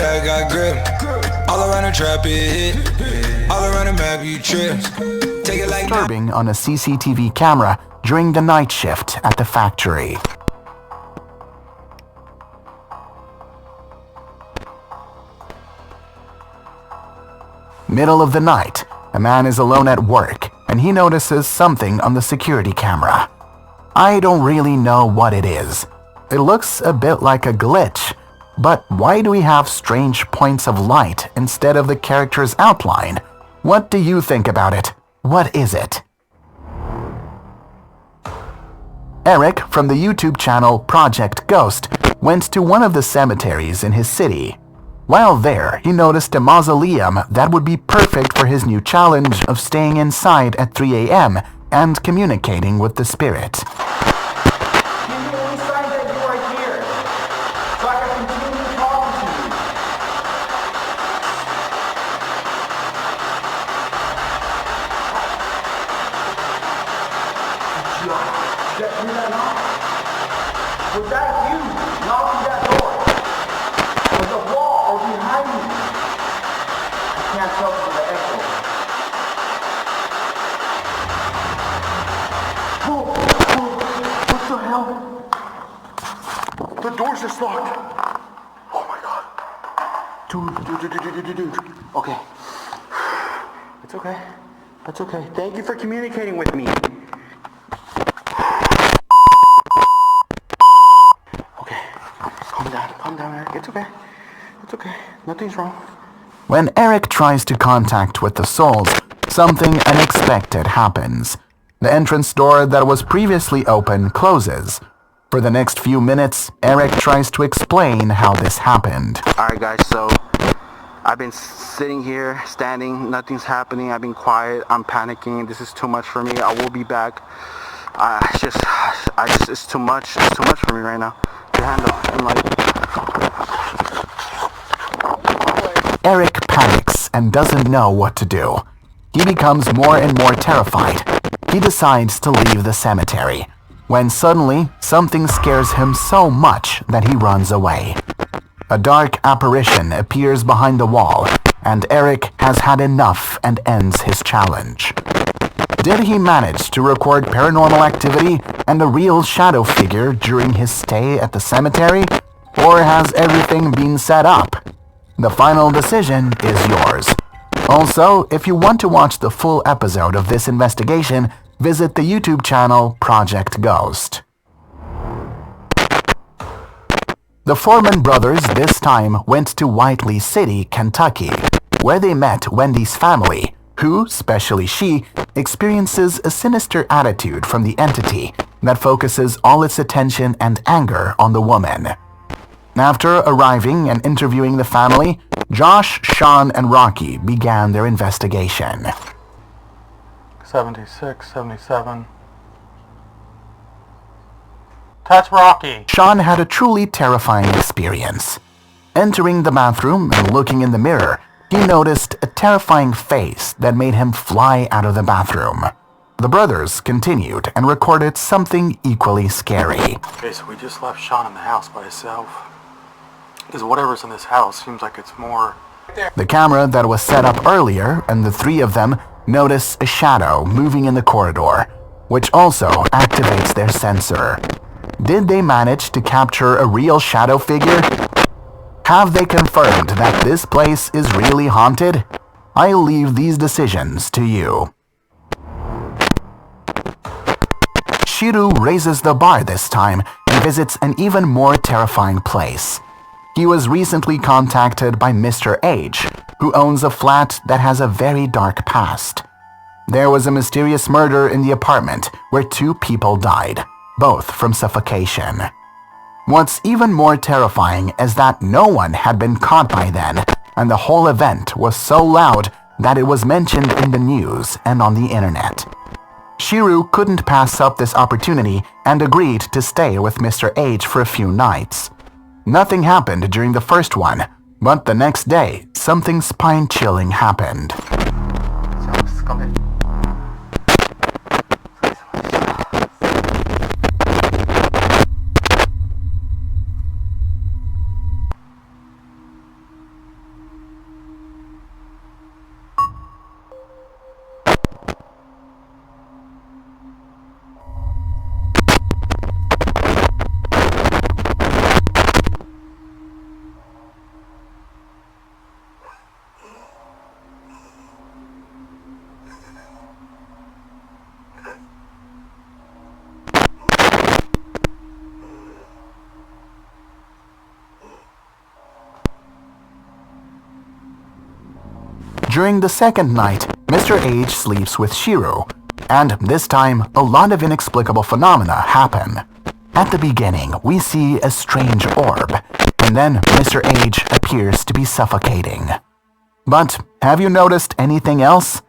I got grip. All around the trap it hit. All around the map you trip. Take it like disturbing on a CCTV camera during the night shift at the factory. Middle of the night, a man is alone at work and he notices something on the security camera. I don't really know what it is. It looks a bit like a glitch, but why do we have strange points of light instead of the character's outline? What do you think about it? What is it? Eric from the YouTube channel Project Ghost went to one of the cemeteries in his city. While there, he noticed a mausoleum that would be perfect for his new challenge of staying inside at 3 a.m. and communicating with the spirit. Give me any sign that you are here, so I can continue talking to you. Did you hear that knock? Was that you knocking that door? Was the wall or behind me? I can't tell from the echo. What the hell? The door's just locked. Oh my god. Dude. Okay. It's okay. That's okay. Thank you for communicating with me. Okay. Calm down, Eric. It's okay. Nothing's wrong. When Eric tries to contact with the souls, something unexpected happens. The entrance door that was previously open closes. For the next few minutes, Eric tries to explain how this happened. Alright guys, so I've been sitting here, standing, nothing's happening, I've been quiet, I'm panicking, this is too much for me, I will be back. It's too much for me right now to handle. I'm like... Eric panics and doesn't know what to do. He becomes more and more terrified. He decides to leave the cemetery, when suddenly something scares him so much that he runs away. A dark apparition appears behind the wall, and Eric has had enough and ends his challenge. Did he manage to record paranormal activity and a real shadow figure during his stay at the cemetery, or has everything been set up? The final decision is yours. Also, if you want to watch the full episode of this investigation, visit the YouTube channel Project Ghost. The Foreman brothers this time went to Whiteley City, Kentucky, where they met Wendy's family, who, especially she, experiences a sinister attitude from the entity that focuses all its attention and anger on the woman. After arriving and interviewing the family, Josh, Sean, and Rocky began their investigation. 76, 77. That's Rocky. Sean had a truly terrifying experience. Entering the bathroom and looking in the mirror, he noticed a terrifying face that made him fly out of the bathroom. The brothers continued and recorded something equally scary. Okay, so we just left Sean in the house by himself. Because whatever's in this house seems like it's more... The camera that was set up earlier and the three of them notice a shadow moving in the corridor, which also activates their sensor. Did they manage to capture a real shadow figure? Have they confirmed that this place is really haunted? I leave these decisions to you. Shiru raises the bar this time and visits an even more terrifying place. He was recently contacted by Mr. H, who owns a flat that has a very dark past. There was a mysterious murder in the apartment where 2 people died, both from suffocation. What's even more terrifying is that no one had been caught by then, and the whole event was so loud that it was mentioned in the news and on the internet. Shiru couldn't pass up this opportunity and agreed to stay with Mr. H for a few nights. Nothing happened during the first one, but the next day, something spine-chilling happened. During the second night, Mr. H sleeps with Shiro, and this time, a lot of inexplicable phenomena happen. At the beginning, we see a strange orb, and then Mr. H appears to be suffocating. But have you noticed anything else?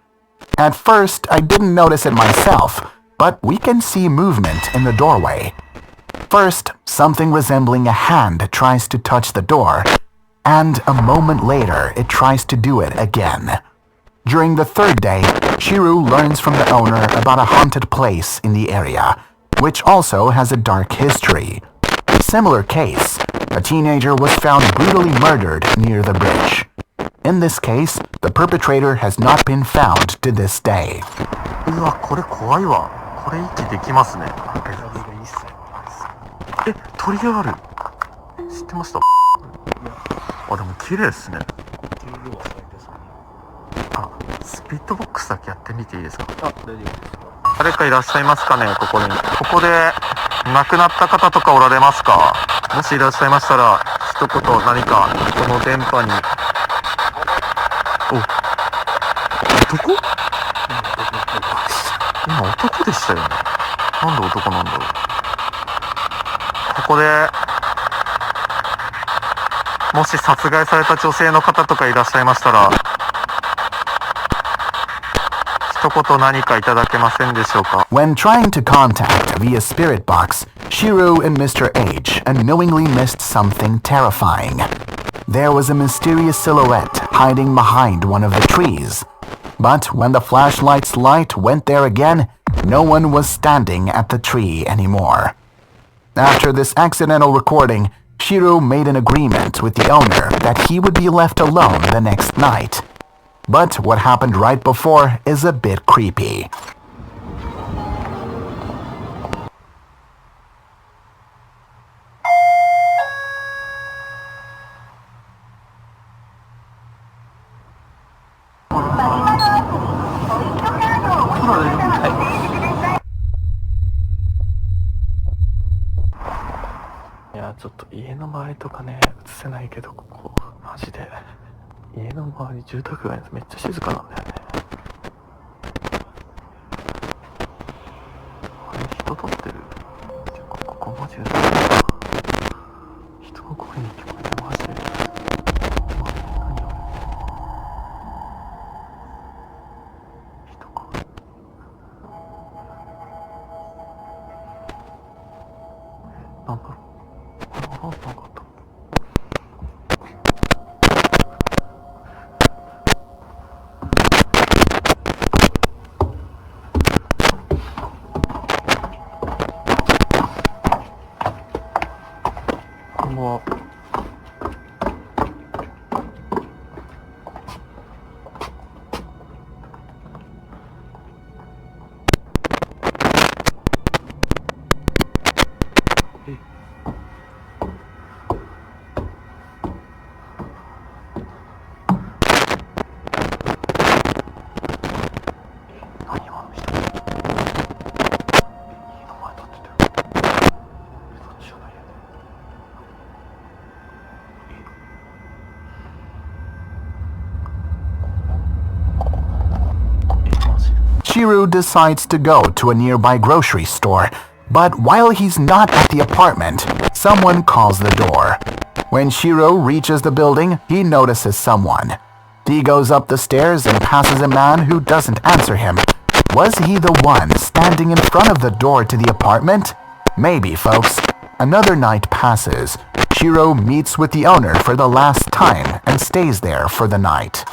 At first, I didn't notice it myself, but we can see movement in the doorway. First, something resembling a hand tries to touch the door, and a moment later, it tries to do it again. During the third day, Shiro learns from the owner about a haunted place in the area, which also has a dark history. Similar case, a teenager was found brutally murdered near the bridge. In this case, the perpetrator has not been found to this day. うわ、これ怖いわ。これ息できますね。え、鳥がある。知ってました？あ、でも綺麗ですね。あ、スピットボックスだけやってみていいですか？あ、大丈夫です。誰かいらっしゃいますかね、ここに。ここで亡くなった方とかおられますか？もしいらっしゃいましたら、一言何かこの電波に。お、男？今男でしたよね。なんで男なんだろう。ここでもし殺害された女性の方とかいらっしゃいましたら、一言何かいただけませんでしょうか。 When trying to contact via spirit box, Shiro and Mr. H unknowingly missed something terrifying. There was a mysterious silhouette hiding behind one of the trees. But when the flashlight's light went there again, no one was standing at the tree anymore. After this accidental recording, Shiro made an agreement with the owner that he would be left alone the next night. But what happened right before is a bit creepy. Yeah, ちょっと家の周りとかね、映せないけど、ここマジで家の周り住宅街です。めっちゃ静かなんだよね。あれ、人撮ってる。ここマジで人の声に聞こえてマジで。何あれ。人か。なんだろう。なんかあった。こんばんは。Shiro decides to go to a nearby grocery store, but while he's not at the apartment, someone calls the door. When Shiro reaches the building, he notices someone. He goes up the stairs and passes a man who doesn't answer him. Was he the one standing in front of the door to the apartment? Maybe, folks. Another night passes. Shiro meets with the owner for the last time and stays there for the night.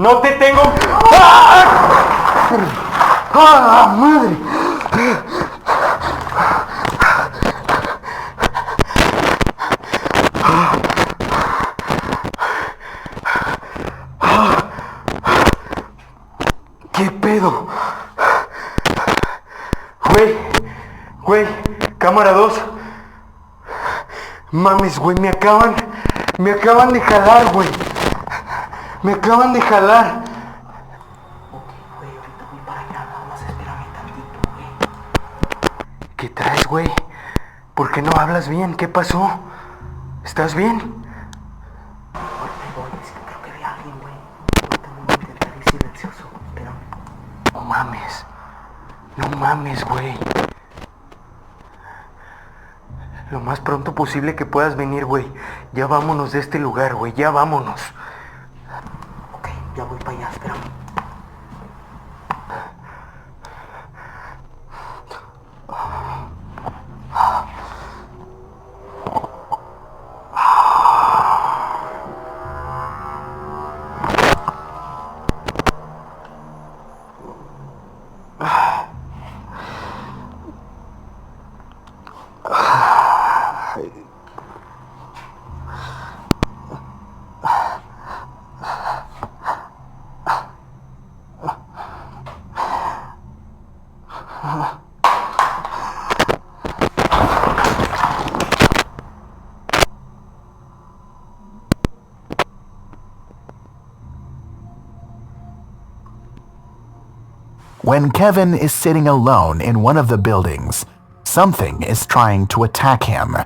No te tengo... ¡Ah! ¡Ah, madre! ¿Qué pedo? Güey, cámara 2. Mames, güey, me acaban de jalar, güey. Me acaban de jalar. Ok, güey, ahorita voy para allá, nada más espérame tantito, güey. ¿Qué traes, güey? ¿Por qué no hablas bien? ¿Qué pasó? ¿Estás bien? Voy, es que creo que vi a alguien, güey. Ahorita me voy a intentar ir silencioso, espérame. No mames, güey. Lo más pronto posible que puedas venir, güey. Ya vámonos de este lugar, güey. Ya vámonos. Ok, ya voy para allá, espérame. When Kevin is sitting alone in one of the buildings, something is trying to attack him.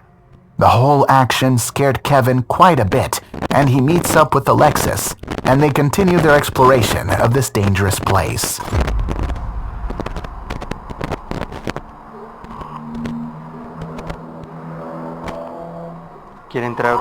The whole action scared Kevin quite a bit, and he meets up with Alexis, and they continue their exploration of this dangerous place. ¿Quiere entrar?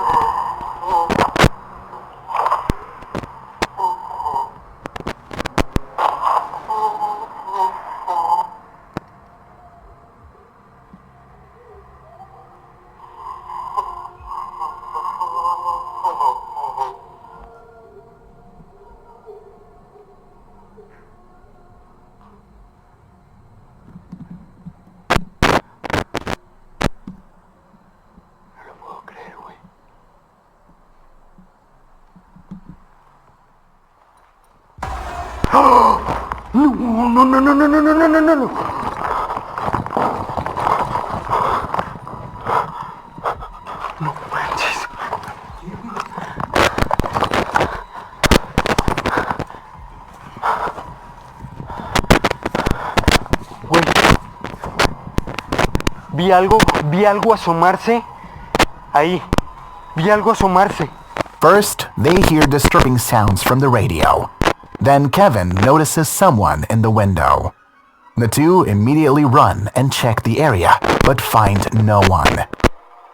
No. No manches. Güey. Vi algo asomarse. Ahí. Vi algo asomarse. First, they hear disturbing sounds from the radio. Then Kevin notices someone in the window. The two immediately run and check the area, but find no one.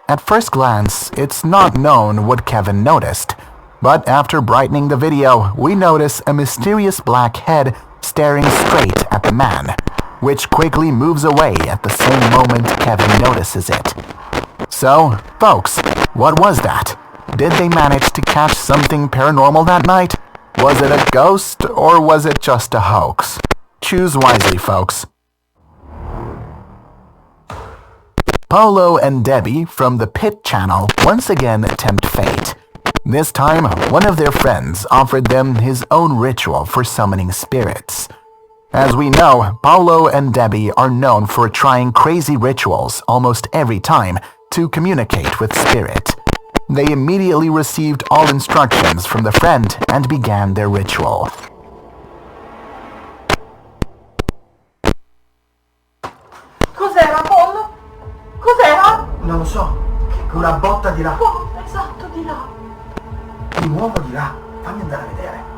At first glance, it's not known what Kevin noticed, but after brightening the video, we notice a mysterious black head staring straight at the man, which quickly moves away at the same moment Kevin notices it. So, folks, what was that? Did they manage to catch something paranormal that night? Was it a ghost, or was it just a hoax? Choose wisely, folks. Paulo and Debbie from the Pit channel once again tempt fate. This time, one of their friends offered them his own ritual for summoning spirits. As we know, Paulo and Debbie are known for trying crazy rituals almost every time to communicate with spirit. They immediately received all instructions from the friend and began their ritual. Cos'era, Paul? Cos'era? Non lo so. Una botta di là. Oh, esatto, di là. Di nuovo di là. Fammi andare a vedere.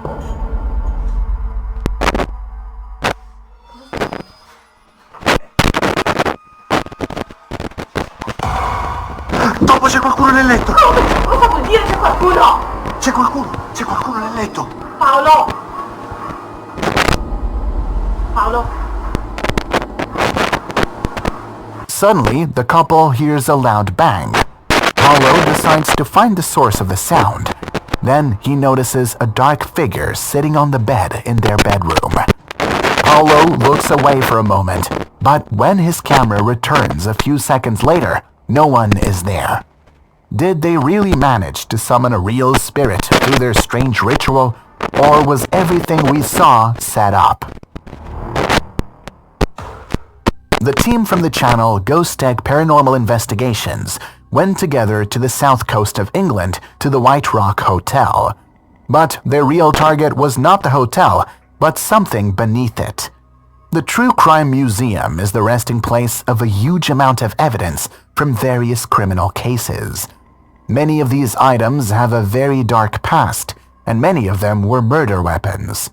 Dopo c'è qualcuno nel letto. Come? Cosa vuol dire c'è qualcuno? C'è qualcuno nel letto. Paolo! Paolo? Suddenly, the couple hears a loud bang. Paulo decides to find the source of the sound. Then he notices a dark figure sitting on the bed in their bedroom. Paulo looks away for a moment, but when his camera returns a few seconds later, no one is there. Did they really manage to summon a real spirit through their strange ritual, or was everything we saw set up? The team from the channel Ghosttech Paranormal Investigations went together to the south coast of England to the White Rock Hotel. But their real target was not the hotel, but something beneath it. The True Crime Museum is the resting place of a huge amount of evidence from various criminal cases. Many of these items have a very dark past, and many of them were murder weapons.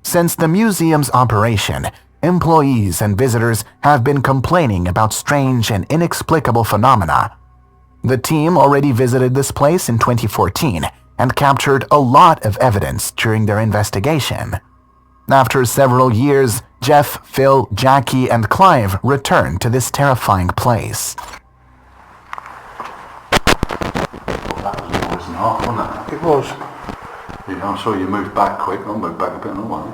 Since the museum's operation, employees and visitors have been complaining about strange and inexplicable phenomena. The team already visited this place in 2014 and captured a lot of evidence during their investigation. After several years, Jeff, Phil, Jackie, and Clive returned to this terrifying place. It was. Yeah, I'm sure you moved back quick. I'll move back a bit, not one.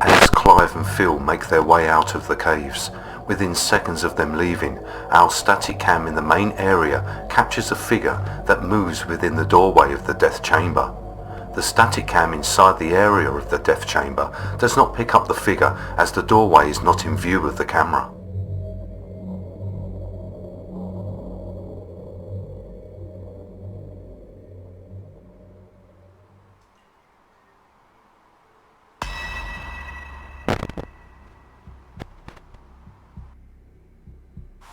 As Clive and Phil make their way out of the caves, within seconds of them leaving, our static cam in the main area captures a figure that moves within the doorway of the death chamber. The static cam inside the area of the death chamber does not pick up the figure as the doorway is not in view of the camera.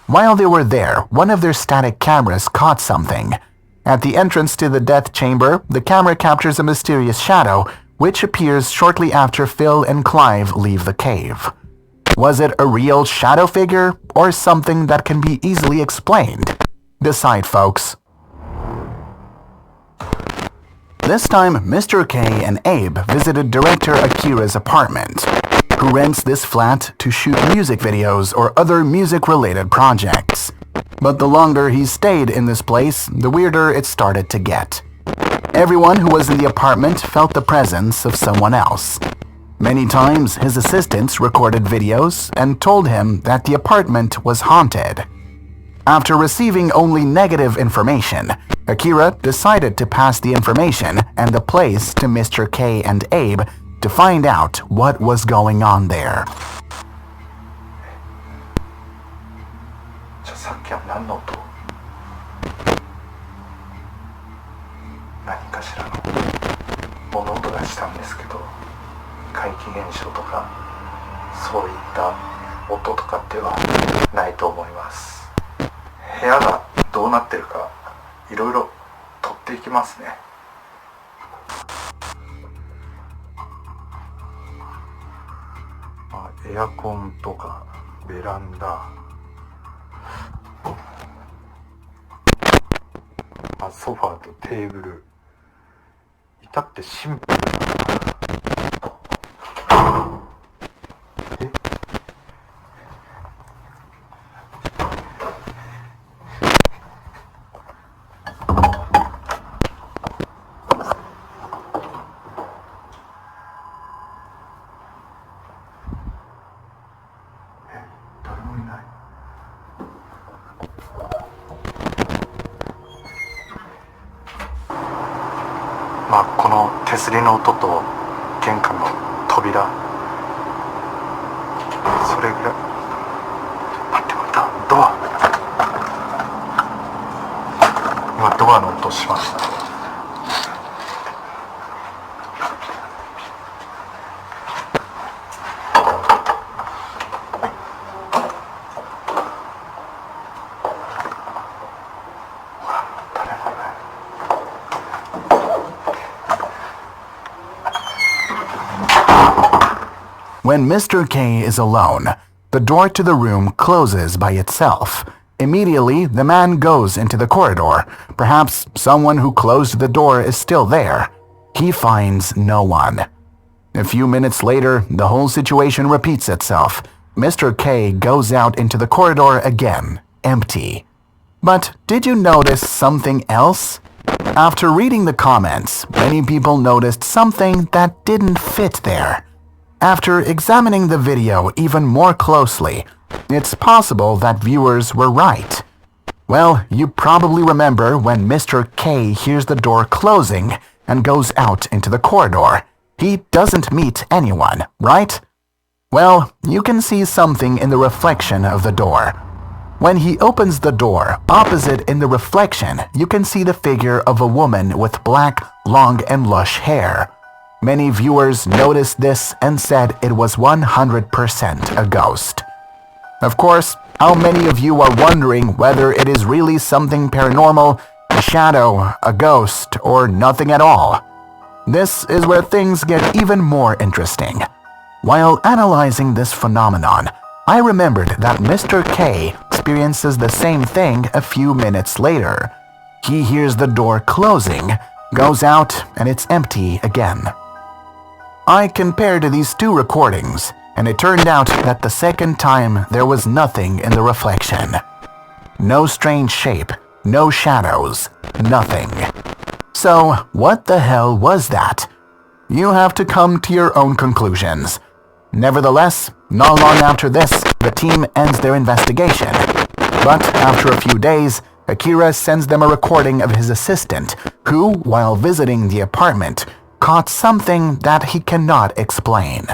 While they were there, one of their static cameras caught something. At the entrance to the death chamber, the camera captures a mysterious shadow, which appears shortly after Phil and Clive leave the cave. Was it a real shadow figure, or something that can be easily explained? Decide, folks. This time, Mr. K and Abe visited director Akira's apartment, who rents this flat to shoot music videos or other music-related projects. But the longer he stayed in this place, the weirder it started to get. Everyone who was in the apartment felt the presence of someone else. Many times, his assistants recorded videos and told him that the apartment was haunted. After receiving only negative information, Akira decided to pass the information and the place to Mr. K and Abe to find out what was going on there. じゃあさっきは何の音？何かしらの物音がしたんですけど、怪奇現象とかそういった音とかっていうのはないと思います。部屋がどうなってるかいろいろ撮っていきますね。エアコンとかベランダ、ソファーとテーブル、至ってシンプルな。この手すりの音と玄関の扉、それぐらい。待って、またドア。今ドアの音しました。When Mr. K is alone, the door to the room closes by itself. Immediately, the man goes into the corridor. Perhaps someone who closed the door is still there. He finds no one. A few minutes later, the whole situation repeats itself. Mr. K goes out into the corridor again. empty. But did you notice something else? After reading the comments, many people noticed something that didn't fit there. After examining the video even more closely, it's possible that viewers were right. Well, you probably remember when Mr. K hears the door closing and goes out into the corridor. He doesn't meet anyone, right? Well, you can see something in the reflection of the door. When he opens the door, opposite in the reflection, you can see the figure of a woman with black, long and lush hair. Many viewers noticed this and said it was 100% a ghost. Of course, how many of you are wondering whether it is really something paranormal, a shadow, a ghost, or nothing at all? This is where things get even more interesting. While analyzing this phenomenon, I remembered that Mr. K experiences the same thing a few minutes later. He hears the door closing, goes out, and it's empty again. I compared these two recordings, and it turned out that the second time there was nothing in the reflection. No strange shape, no shadows, nothing. So, what the hell was that? You have to come to your own conclusions. Nevertheless, not long after this, the team ends their investigation. But after a few days, Akira sends them a recording of his assistant, who, while visiting the apartment, caught something that he cannot explain.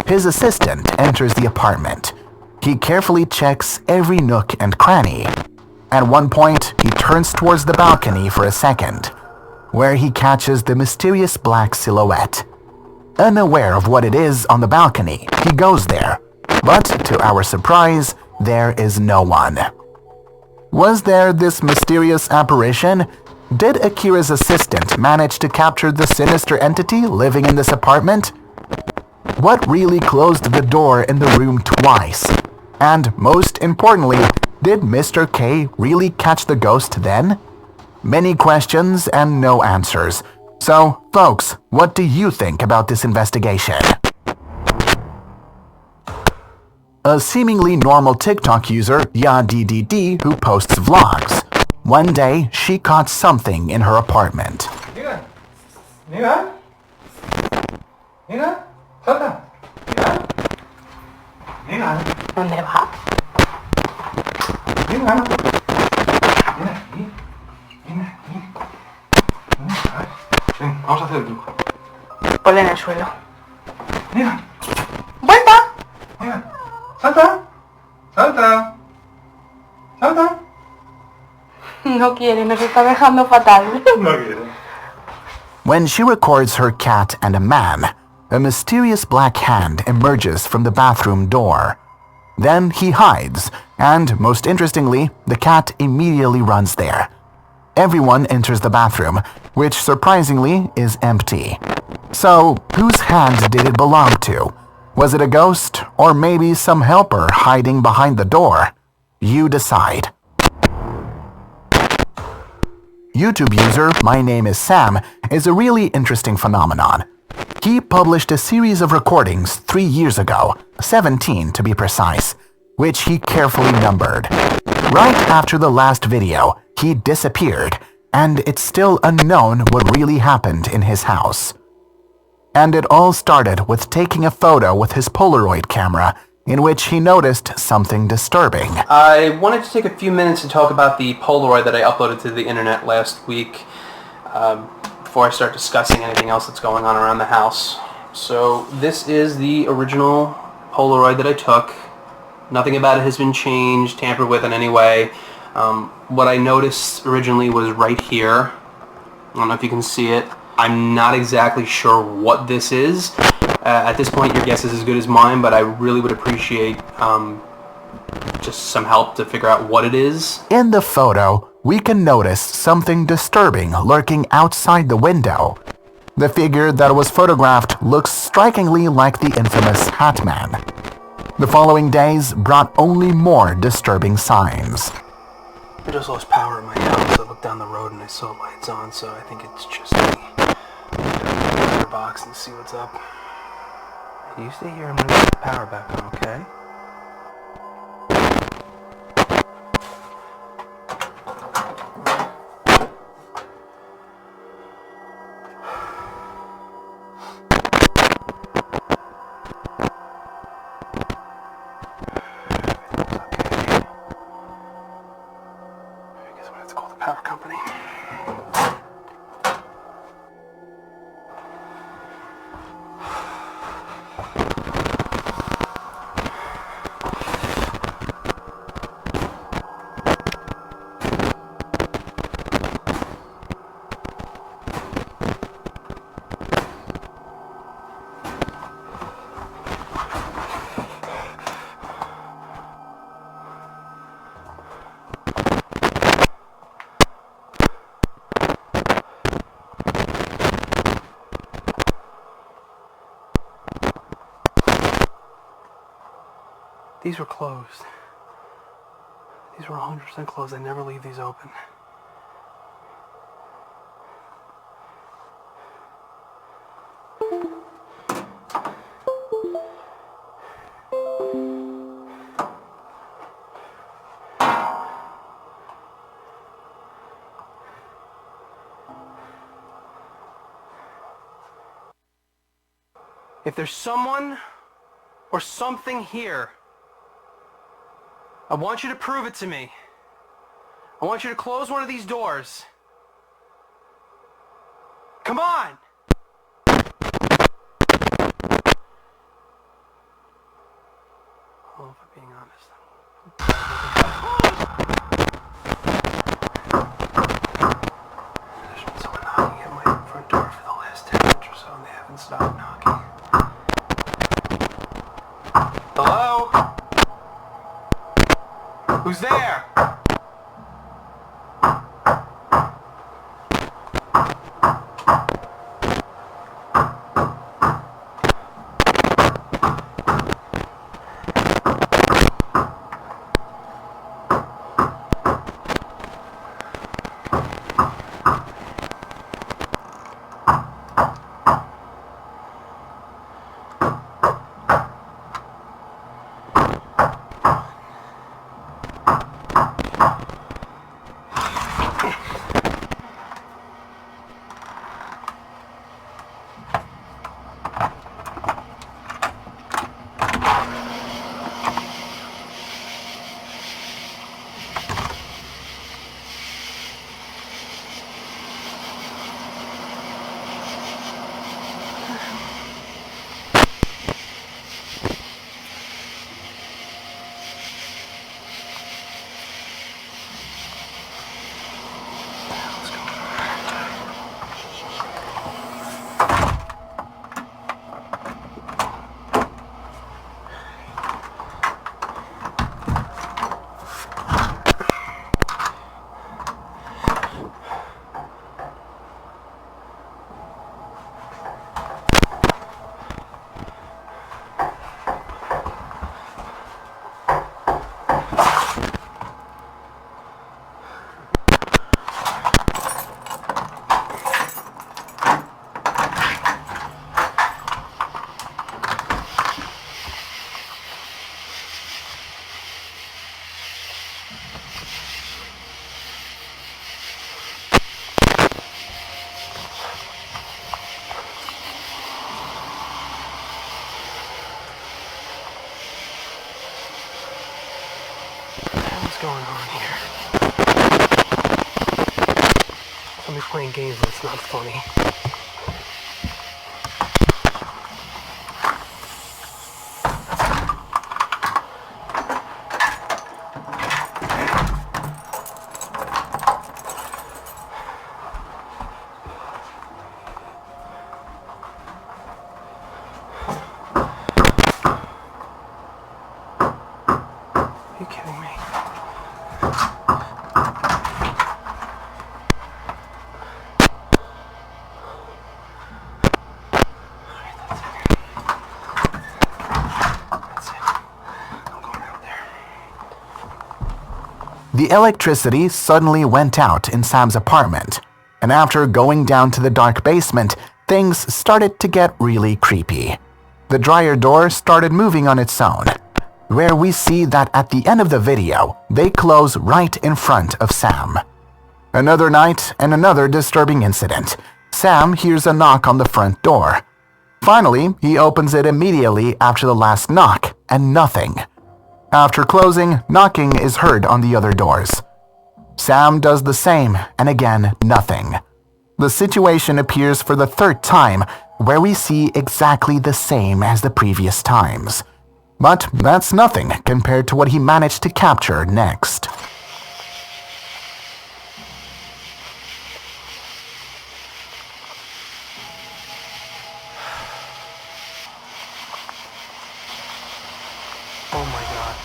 His assistant enters the apartment. He carefully checks every nook and cranny. At one point, he turns towards the balcony for a second, where he catches the mysterious black silhouette. Unaware of what it is on the balcony, he goes there. But to our surprise, there is no one. Was there this mysterious apparition? Did Akira's assistant manage to capture the sinister entity living in this apartment? What really closed the door in the room twice? And most importantly, did Mr. K really catch the ghost then? Many questions and no answers. So, folks, what do you think about this investigation? A seemingly normal TikTok user, YaDDD, who posts vlogs. One day, she caught something in her apartment. ¿Dónde va? Ven, vamos a hacer el truco. Ponle en el suelo. Mira, ¡Vuelta! mira. Salta. Salta. Salta. No quiere, nos está dejando fatal. No quiere. When she records her cat and a man, a mysterious black hand emerges from the bathroom door. Then he hides, and most interestingly, the cat immediately runs there. Everyone enters the bathroom, which surprisingly is empty. So, whose hand did it belong to? Was it a ghost, or maybe some helper hiding behind the door? You decide. YouTube user My Name is Sam is a really interesting phenomenon. He published a series of recordings 3 years ago, 17 to be precise, which he carefully numbered. Right after the last video, he disappeared, and it's still unknown what really happened in his house. And it all started with taking a photo with his Polaroid camera, in which he noticed something disturbing. I wanted to take a few minutes to talk about the Polaroid that I uploaded to the internet last week, before I start discussing anything else that's going on around the house. So this is the original Polaroid that I took. Nothing about it has been changed, tampered with in any way. What I noticed originally was right here. I don't know if you can see it. I'm not exactly sure what this is. At this point, your guess is as good as mine, but I really would appreciate just some help to figure out what it is. In the photo, we can notice something disturbing lurking outside the window. The figure that was photographed looks strikingly like the infamous Hat Man. The following days brought only more disturbing signs. I just lost power in my house. I looked down the road and I saw lights on, so I think it's just me. I'll the box and see what's up. You stay here, I'm gonna get the power back on, okay? Power company. These were closed. These were 100% closed. I never leave these open. If there's someone or something here, I want you to prove it to me. I want you to close one of these doors. Come on! Well, if I'm being honest, there's been someone knocking at my front door for the last 10 minutes or so, and they haven't stopped knocking. Hello? Who's there? What's going on here? Somebody's playing games and it's not funny. Are you kidding me? The electricity suddenly went out in Sam's apartment, and after going down to the dark basement, things started to get really creepy. The dryer door started moving on its own, where we see that at the end of the video, they close right in front of Sam. Another night and another disturbing incident. Sam hears a knock on the front door. Finally, he opens it immediately after the last knock, and nothing. After closing, knocking is heard on the other doors. Sam does the same, and again, nothing. The situation appears for the third time, where we see exactly the same as the previous times. But that's nothing compared to what he managed to capture next. Oh my god.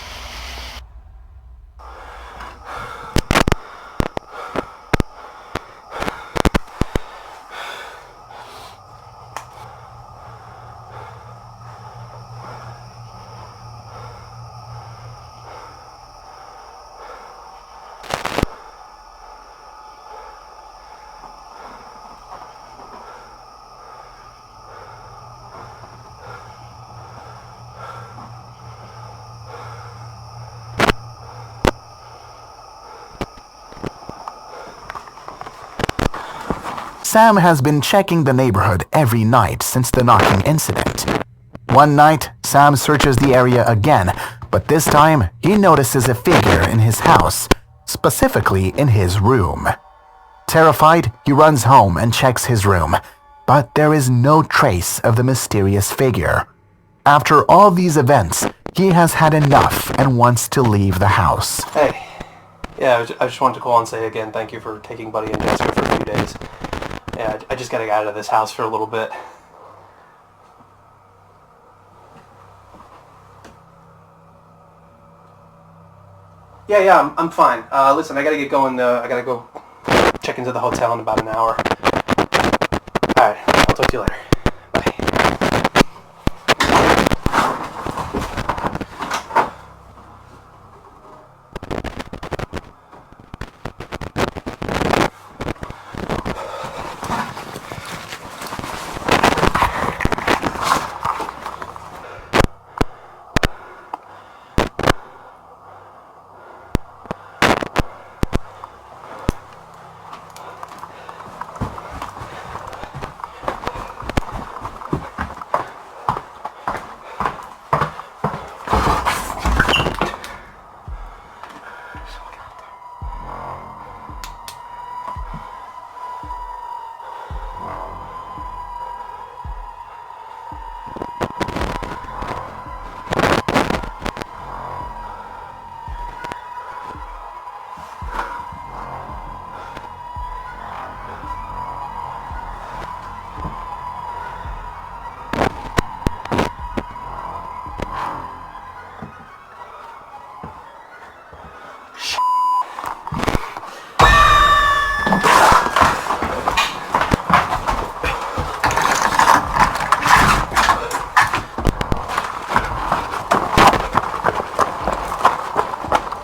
Sam has been checking the neighborhood every night since the knocking incident. One night, Sam searches the area again, but this time he notices a figure in his house, specifically in his room. Terrified, he runs home and checks his room, but there is no trace of the mysterious figure. After all these events, he has had enough and wants to leave the house. Hey. Yeah, I just wanted to call and say again thank you for taking Buddy and Jessica for a few days. Yeah, I just gotta get out of this house for a little bit. Yeah, I'm fine. Listen, I gotta get going. I gotta go check into the hotel in about an hour. Alright, I'll talk to you later. Bye.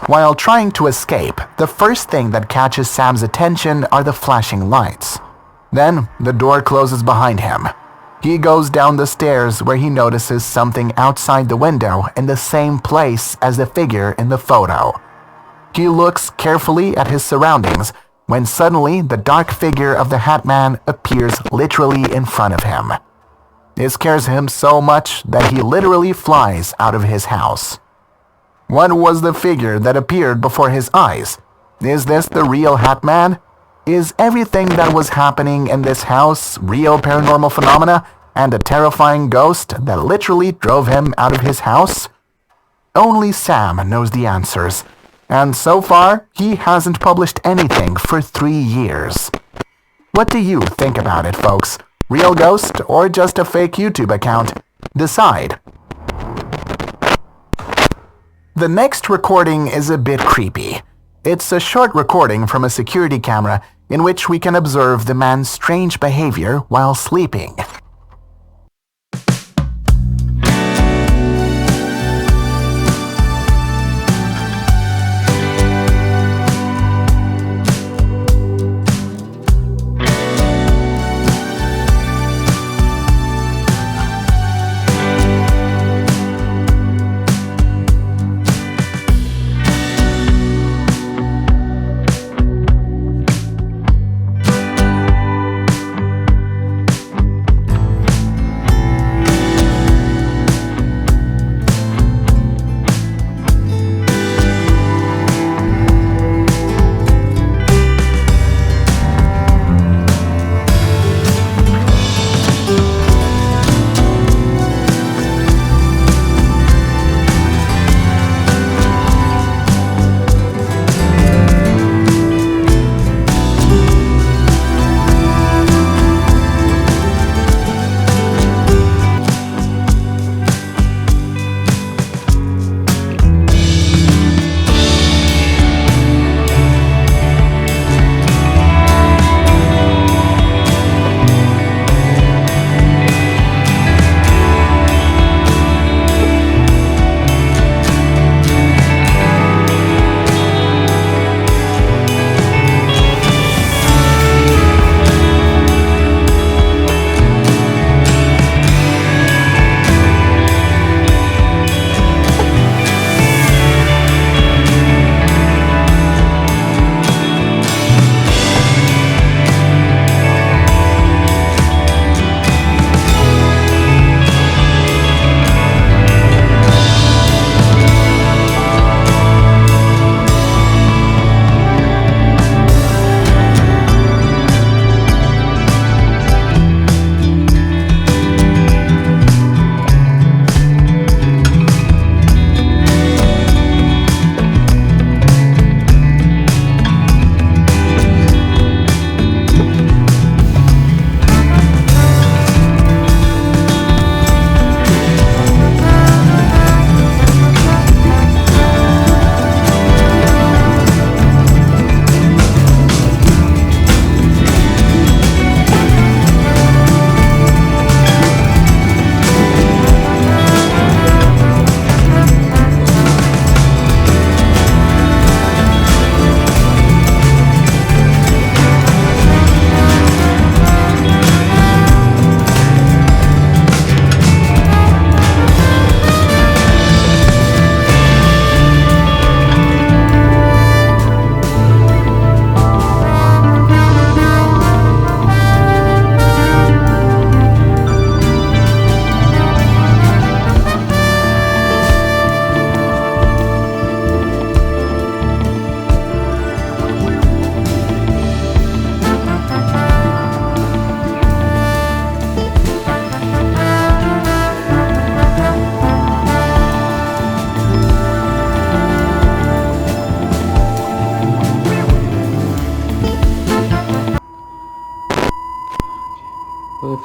While trying to escape, the first thing that catches Sam's attention are the flashing lights. Then, the door closes behind him. He goes down the stairs where he notices something outside the window in the same place as the figure in the photo. He looks carefully at his surroundings when suddenly the dark figure of the Hat Man appears literally in front of him. It scares him so much that he literally flies out of his house. What was the figure that appeared before his eyes? Is this the real Hat Man? Is everything that was happening in this house real paranormal phenomena and a terrifying ghost that literally drove him out of his house? Only Sam knows the answers, and so far he hasn't published anything for 3 years. What do you think about it, folks? Real ghost or just a fake YouTube account? Decide. The next recording is a bit creepy. It's a short recording from a security camera in which we can observe the man's strange behavior while sleeping.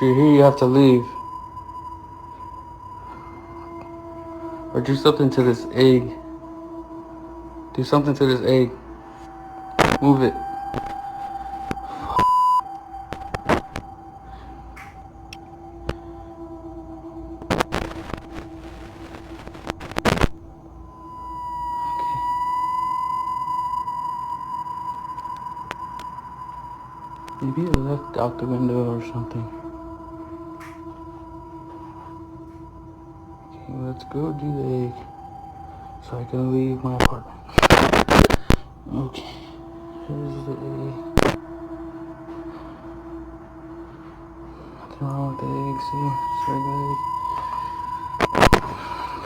you're here, you have to leave. Or do something to this egg. Do something to this egg. Move it. Maybe it left out the window or something. Okay, let's go do the egg so I can leave my apartment. Okay, here's the egg. Nothing wrong with the egg, see? It's a regular egg.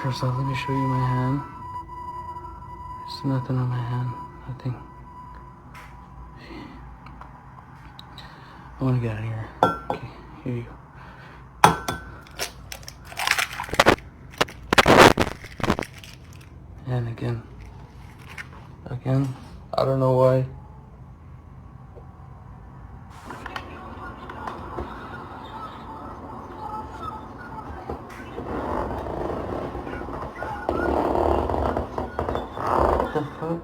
First off, let me show you my hand. There's nothing on my hand, nothing. I want to get out of here. Okay, here you go. And again. I don't know why. What the fuck?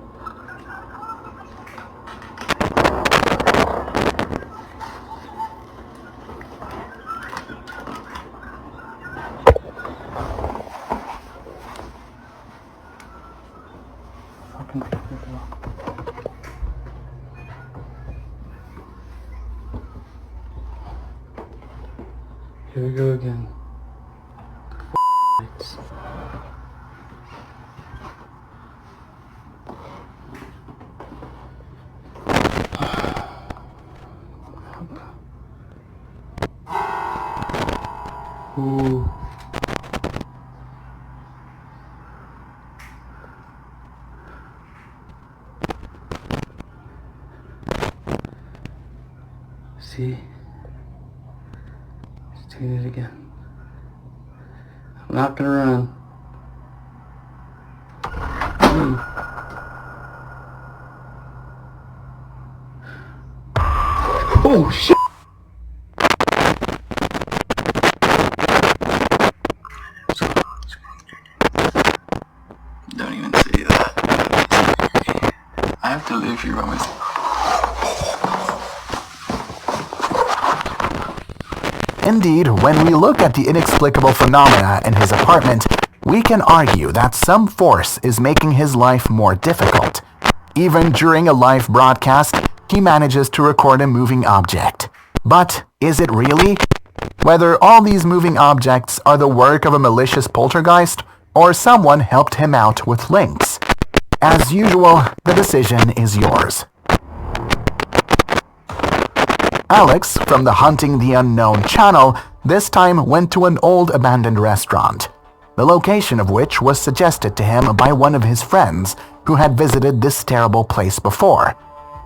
Here we go again. Ooh. See? Let's do it again. I'm not gonna run. Oh shit! Don't even say that. I have to live here by myself. Indeed, when we look at the inexplicable phenomena in his apartment, we can argue that some force is making his life more difficult. Even during a live broadcast, he manages to record a moving object. But is it really? Whether all these moving objects are the work of a malicious poltergeist, or someone helped him out with links. As usual, the decision is yours. Alex, from the Hunting the Unknown channel, this time went to an old abandoned restaurant, the location of which was suggested to him by one of his friends who had visited this terrible place before.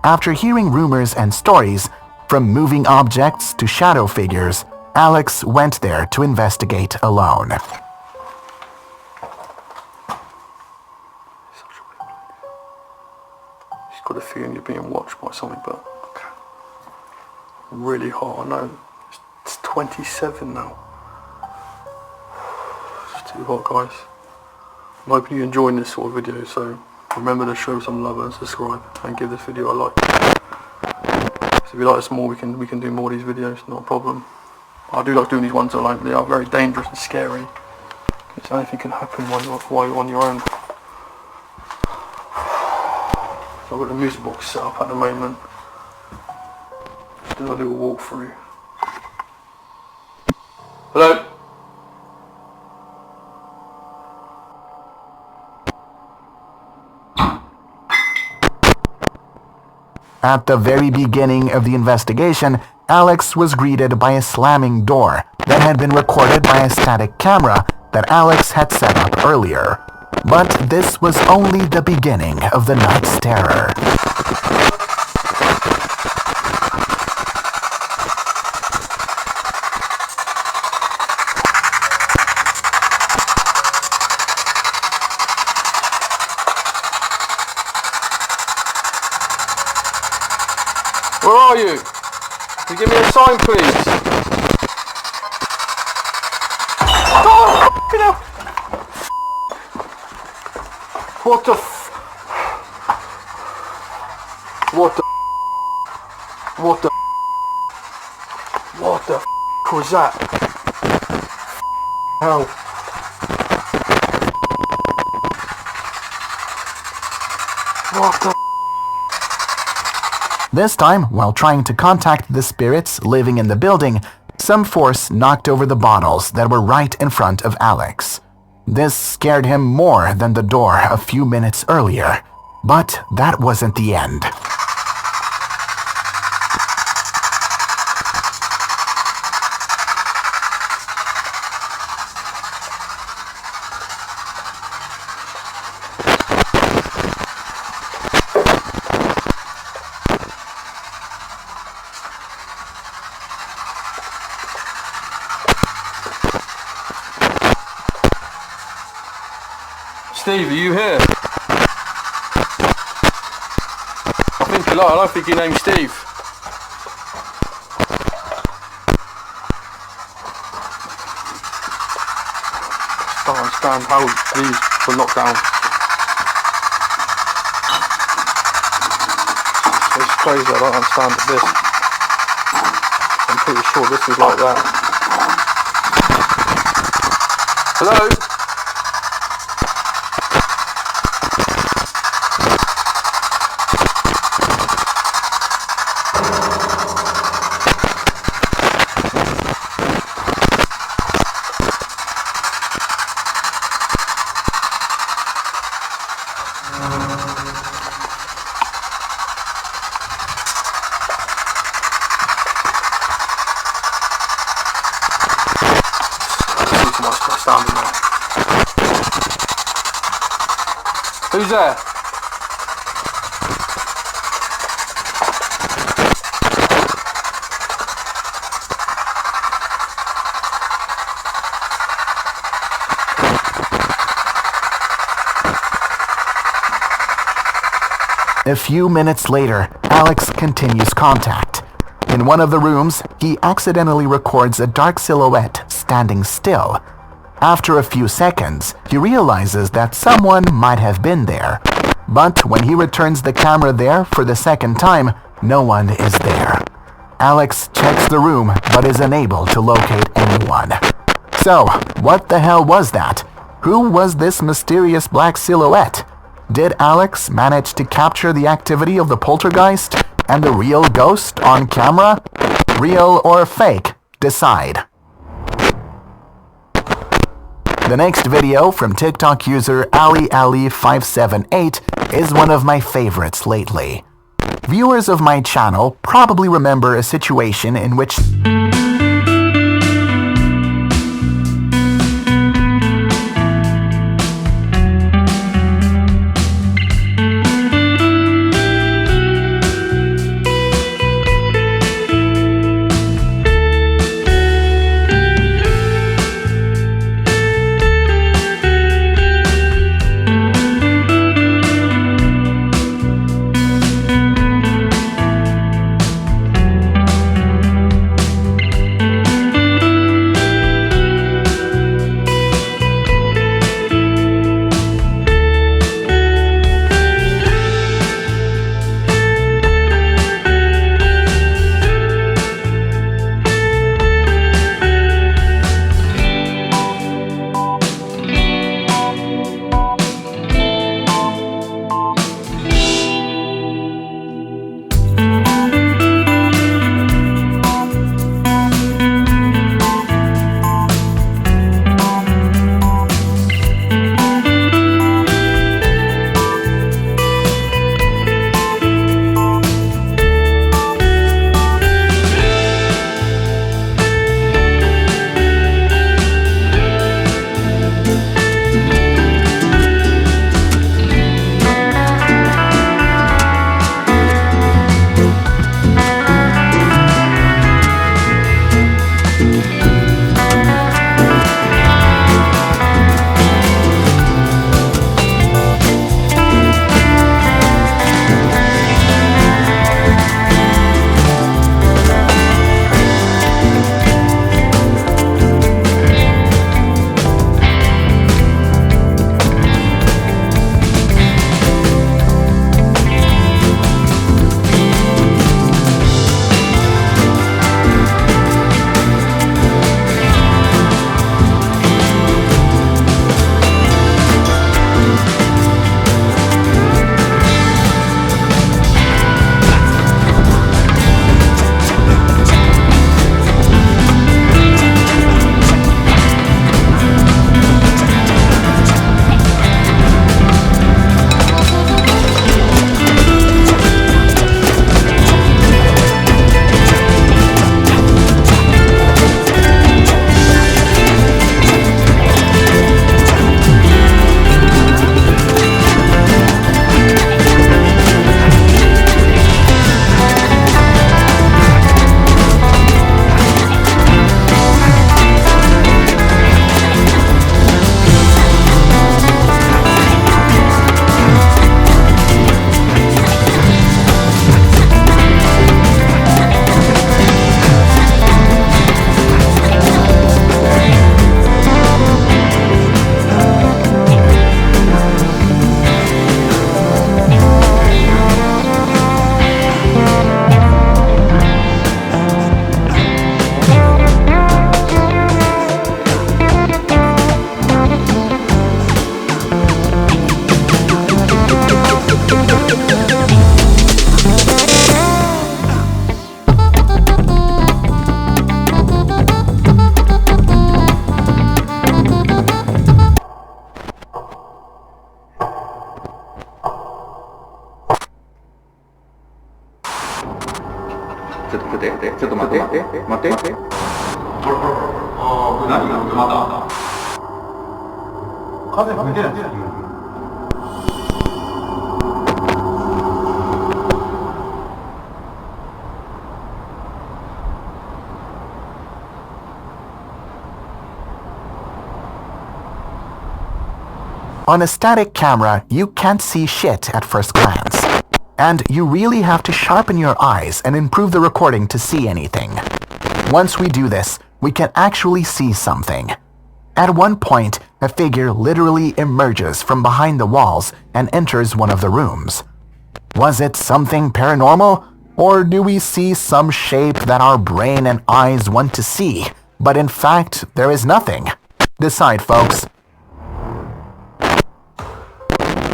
After hearing rumors and stories, from moving objects to shadow figures, Alex went there to investigate alone. She's got a feeling you're being watched by something, but really hot. I know it's 27 now. It's too hot, guys. I'm hoping you're enjoying this sort of video, so remember to show some love and subscribe and give this video a like. So if you like this more, we can do more of these videos, not a problem. I do like doing these ones alone. They are very dangerous and scary, because anything can happen while you're on your own. So I've got the music box set up at the moment. Do a little walk through. Hello? At the very beginning of the investigation, Alex was greeted by a slamming door that had been recorded by a static camera that Alex had set up earlier. But this was only the beginning of the night's terror. Where are you? Can you give me a sign, please? Fucking hell. What the f... What the... What the... What the f... was that? Hell. What the... This time, while trying to contact the spirits living in the building, some force knocked over the bottles that were right in front of Alex. This scared him more than the door a few minutes earlier. But that wasn't the end. Steve, are you here? I think you lie, I don't think your name's Steve. I don't understand how these were locked down. It's crazy, I don't understand this. I'm pretty sure this is like that. Hello? Who's there? A few minutes later, Alex continues contact. In one of the rooms, he accidentally records a dark silhouette standing still. After a few seconds, he realizes that someone might have been there. But when he returns the camera there for the second time, no one is there. Alex checks the room but is unable to locate anyone. So, what the hell was that? Who was this mysterious black silhouette? Did Alex manage to capture the activity of the poltergeist and the real ghost on camera? Real or fake? Decide. The next video from TikTok user AliAli578 is one of my favorites lately. Viewers of my channel probably remember a situation in which ちょっと待って待って待って。何まだ風吹いてるんですよ。On a static camera, you can't see shit at first glance. And you really have to sharpen your eyes and improve the recording to see anything. Once we do this, we can actually see something. At one point, a figure literally emerges from behind the walls and enters one of the rooms. Was it something paranormal? Or do we see some shape that our brain and eyes want to see, but in fact, there is nothing? Decide, folks.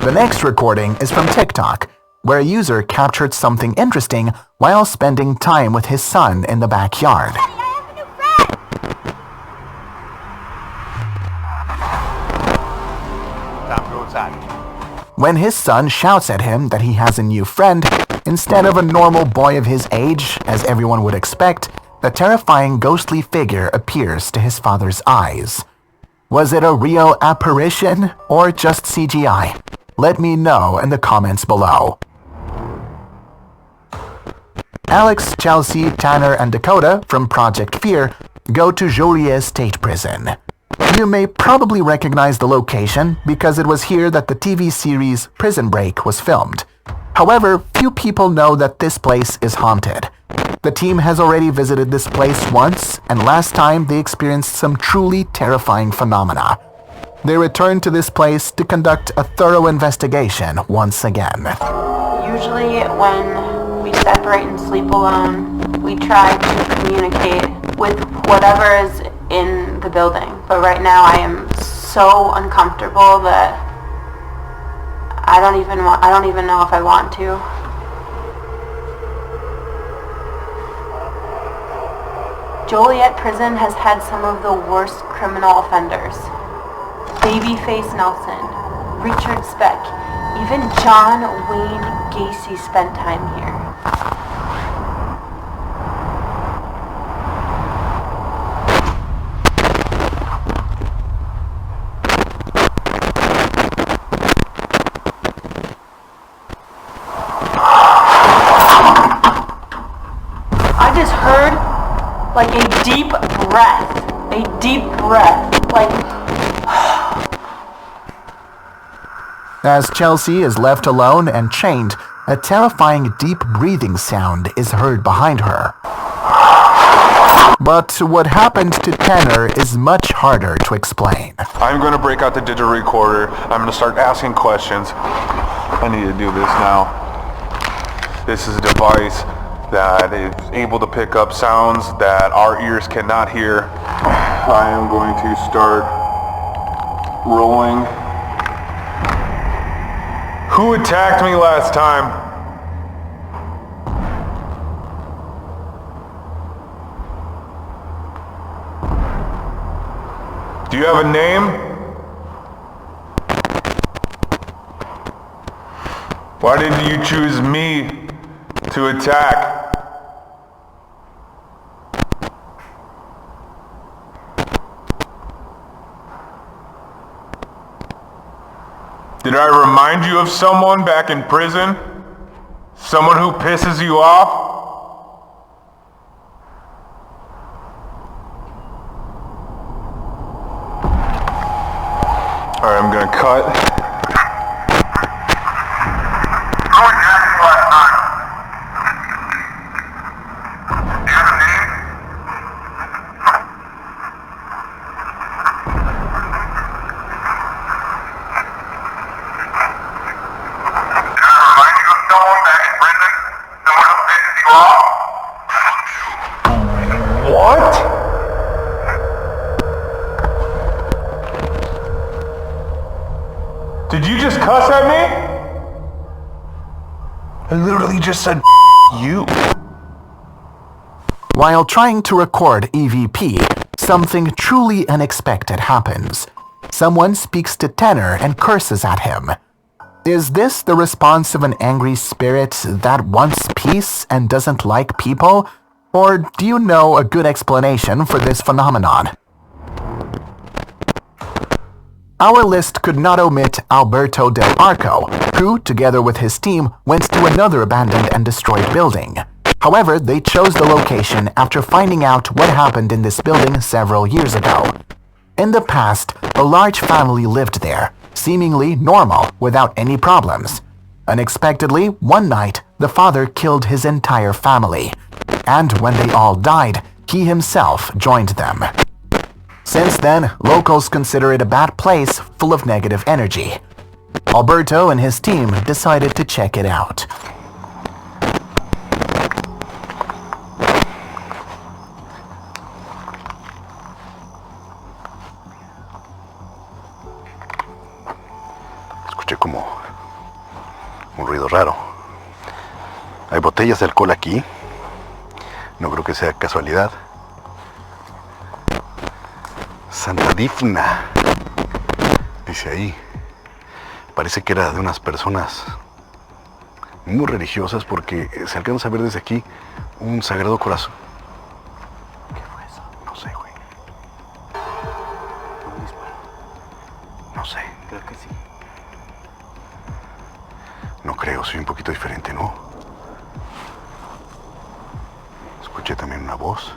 The next recording is from TikTok, where a user captured something interesting while spending time with his son in the backyard. Daddy, I have a new friend! Time to go inside. When his son shouts at him that he has a new friend, instead of a normal boy of his age, as everyone would expect, the terrifying ghostly figure appears to his father's eyes. Was it a real apparition or just CGI? Let me know in the comments below. Alex, Chelsea, Tanner, and Dakota from Project Fear go to Joliet State Prison. You may probably recognize the location because it was here that the TV series Prison Break was filmed. However, few people know that this place is haunted. The team has already visited this place once, and last time they experienced some truly terrifying phenomena. They returned to this place to conduct a thorough investigation once again. Usually when we separate and sleep alone, we try to communicate with whatever is in the building. But right now I am so uncomfortable that I don't even know if I want to. Joliet Prison has had some of the worst criminal offenders. Babyface Nelson, Richard Speck, even John Wayne Gacy spent time here. I just heard like a deep breath, like As Chelsea is left alone and chained, a terrifying deep breathing sound is heard behind her. But what happened to Tanner is much harder to explain. I'm going to break out the digital recorder. I'm going to start asking questions. I need to do this now. This is a device that is able to pick up sounds that our ears cannot hear. I am going to start rolling. Who attacked me last time? Do you have a name? Why did you choose me to attack? Did I remind you of someone back in prison? Someone who pisses you off? Alright, I'm gonna cut. Did you just cuss at me? I literally just said you. While trying to record EVP, something truly unexpected happens. Someone speaks to Tanner and curses at him. Is this the response of an angry spirit that wants peace and doesn't like people? Or do you know a good explanation for this phenomenon? Our list could not omit Alberto Del Arco, who, together with his team, went to another abandoned and destroyed building. However, they chose the location after finding out what happened in this building several years ago. In the past, a large family lived there, seemingly normal, without any problems. Unexpectedly, one night, the father killed his entire family, and when they all died, he himself joined them. Since then, locals consider it a bad place full of negative energy. Alberto and his team decided to check it out. Escuché como un ruido raro. Hay botellas de alcohol aquí. No creo que sea casualidad. Santa Difna, dice ahí. Parece que era de unas personas muy religiosas porque se alcanza a ver desde aquí un sagrado corazón. ¿Qué fue eso? No sé, güey. No sé. Creo que sí. No creo, soy un poquito diferente, ¿no? Escuché también una voz.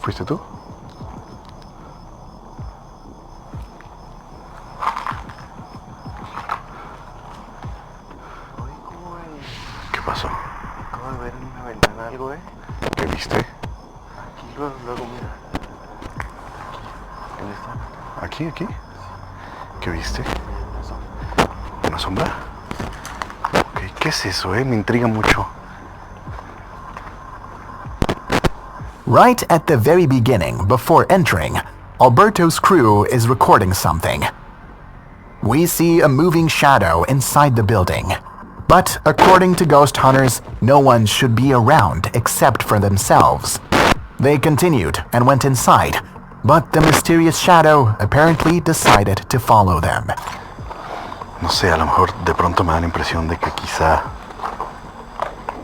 ¿Fuiste tú? ¿Qué pasó? Acabo de ver en una ventana algo, ¿Qué viste? Aquí, luego, mira. ¿Dónde está? ¿Aquí? ¿Qué viste? ¿Una sombra? Ok, ¿qué es eso, Me intriga mucho. Right at the very beginning, before entering, Alberto's crew is recording something. We see a moving shadow inside the building. But according to ghost hunters, no one should be around except for themselves. They continued and went inside, but the mysterious shadow apparently decided to follow them. No sé, a lo mejor de pronto me da la impresión de que quizá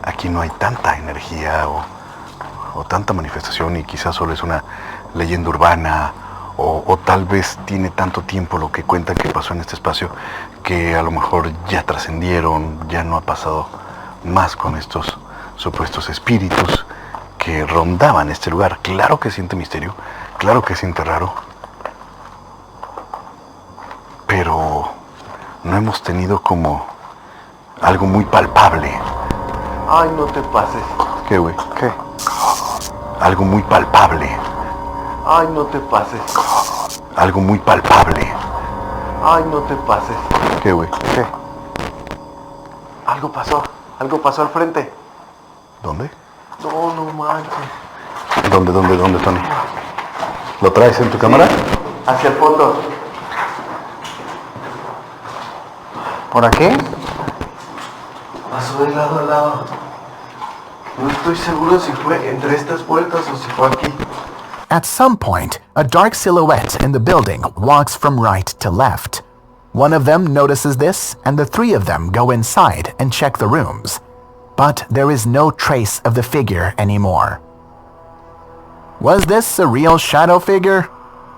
aquí no hay tanta energía o tanta manifestación y quizás solo es una leyenda urbana o tal vez tiene tanto tiempo lo que cuentan que pasó en este espacio que a lo mejor ya trascendieron, ya no ha pasado más con estos supuestos espíritus que rondaban este lugar. Claro que siente misterio, claro que siente raro, pero no hemos tenido como algo muy palpable. Ay, no te pases. ¿Qué, güey? ¿Qué? Algo muy palpable. Ay, no te pases. Algo muy palpable. Ay, no te pases. ¿Qué, güey? ¿Qué? Algo pasó al frente. ¿Dónde? No manches. ¿Dónde, Tony? ¿Lo traes en tu cámara? Hacia el fondo. ¿Por aquí? Pasó de lado a lado. No estoy seguro si fue entre estas puertas o si fue aquí. At some point, a dark silhouette in the building walks from right to left. One of them notices this, and the three of them go inside and check the rooms. But there is no trace of the figure anymore. Was this a real shadow figure?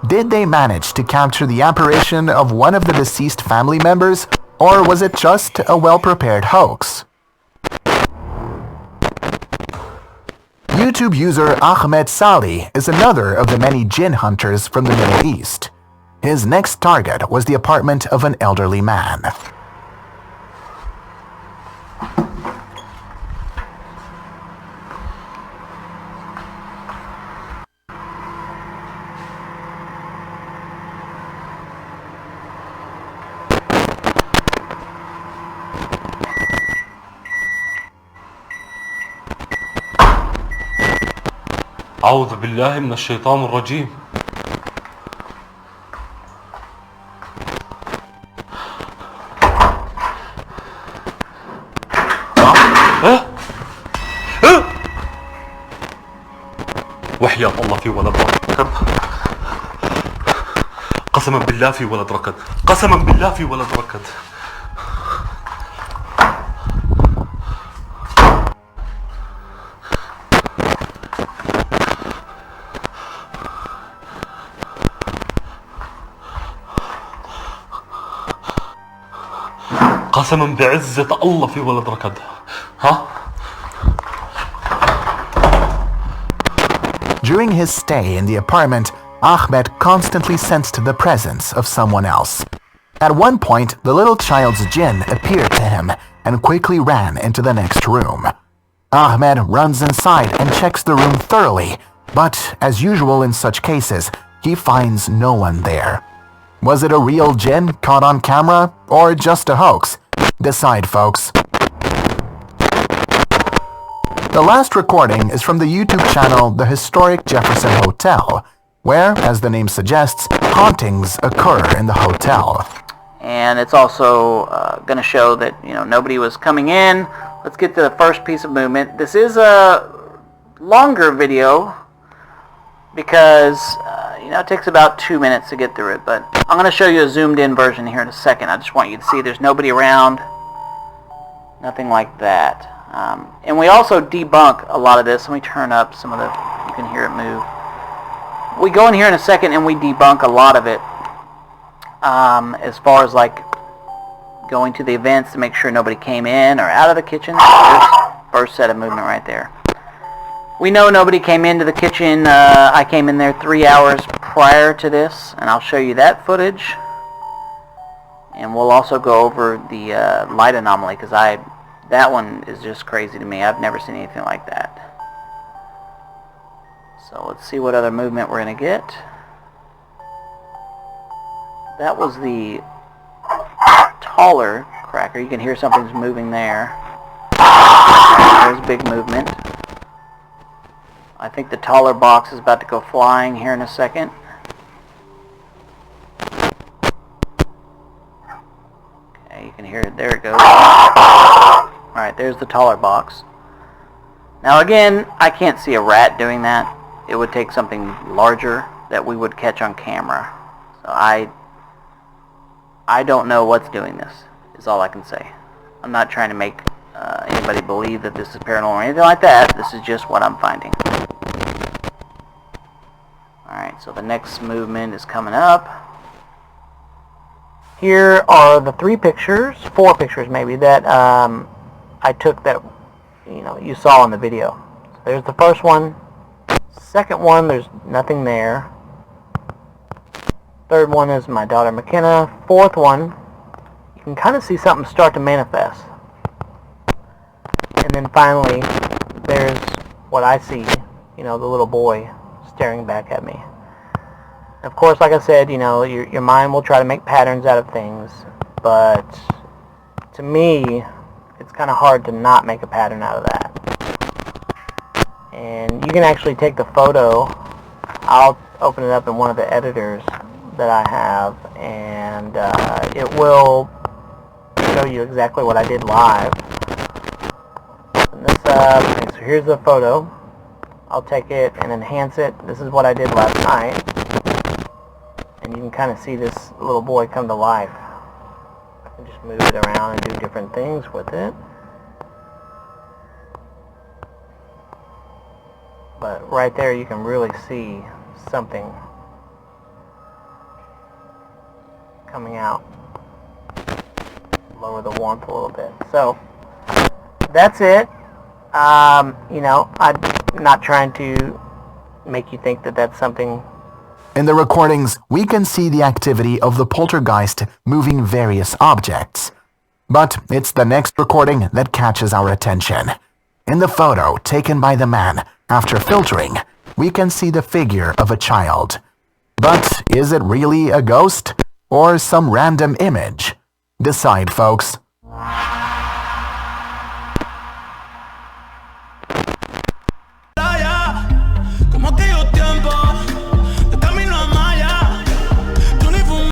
Did they manage to capture the apparition of one of the deceased family members, or was it just a well-prepared hoax? YouTube user Ahmed Salih is another of the many jinn hunters from the Middle East. His next target was the apartment of an elderly man. أعوذ بالله من الشيطان الرجيم. وحياة الله في ولا قسما بالله في ولد ركض قسما بالله في ولد ركض قسما بعزة الله في ولد ركض ها. During his stay in the apartment, Ahmed constantly sensed the presence of someone else. At one point, the little child's jinn appeared to him and quickly ran into the next room. Ahmed runs inside and checks the room thoroughly, but as usual in such cases, he finds no one there. Was it a real jinn caught on camera or just a hoax? Decide, folks. The last recording is from the YouTube channel The Historic Jefferson Hotel, where, as the name suggests, hauntings occur in the hotel. And it's also going to show that, nobody was coming in. Let's get to the first piece of movement. This is a longer video because, it takes about 2 minutes to get through it. But I'm going to show you a zoomed in version here in a second. I just want you to see there's nobody around. Nothing like that. And we also debunk a lot of this. Let me turn up some of the, you can hear it move. We go in here in a second and we debunk a lot of it. As far as like going to the events to make sure nobody came in or out of the kitchen. This first set of movement right there. We know nobody came into the kitchen. I came in there 3 hours prior to this, and I'll show you that footage. And we'll also go over the light anomaly, because that one is just crazy to me. I've never seen anything like that. So let's see what other movement we're going to get. That was the taller cracker. You can hear something's moving there. There's big movement. I think the taller box is about to go flying here in a second. Okay, you can hear it. There it goes. Alright, there's the taller box. Now again, I can't see a rat doing that. It would take something larger that we would catch on camera. So I don't know what's doing this, is all I can say. I'm not trying to make anybody believe that this is paranormal or anything like that. This is just what I'm finding. Alright, so the next movement is coming up. Here are the 4 pictures maybe, that I took that you saw in the video. So there's the first one. Second one, there's nothing there. Third one is my daughter McKenna. Fourth one, you can kind of see something start to manifest. And then finally, there's what I see, the little boy staring back at me. Of course, like I said, your mind will try to make patterns out of things, but to me, it's kind of hard to not make a pattern out of that. And you can actually take the photo. I'll open it up in one of the editors that I have, and it will show you exactly what I did live. Open this up. Okay, so here's the photo. I'll take it and enhance it. This is what I did last night. And you can kind of see this little boy come to life. I can just move it around and do different things with it. But right there you can really see something coming out. Lower the warmth a little bit. So that's it. I'm not trying to make you think that that's something. In the recordings, we can see the activity of the poltergeist moving various objects. But it's the next recording that catches our attention. In the photo taken by the man, after filtering, we can see the figure of a child. But is it really a ghost or some random image? Decide, folks.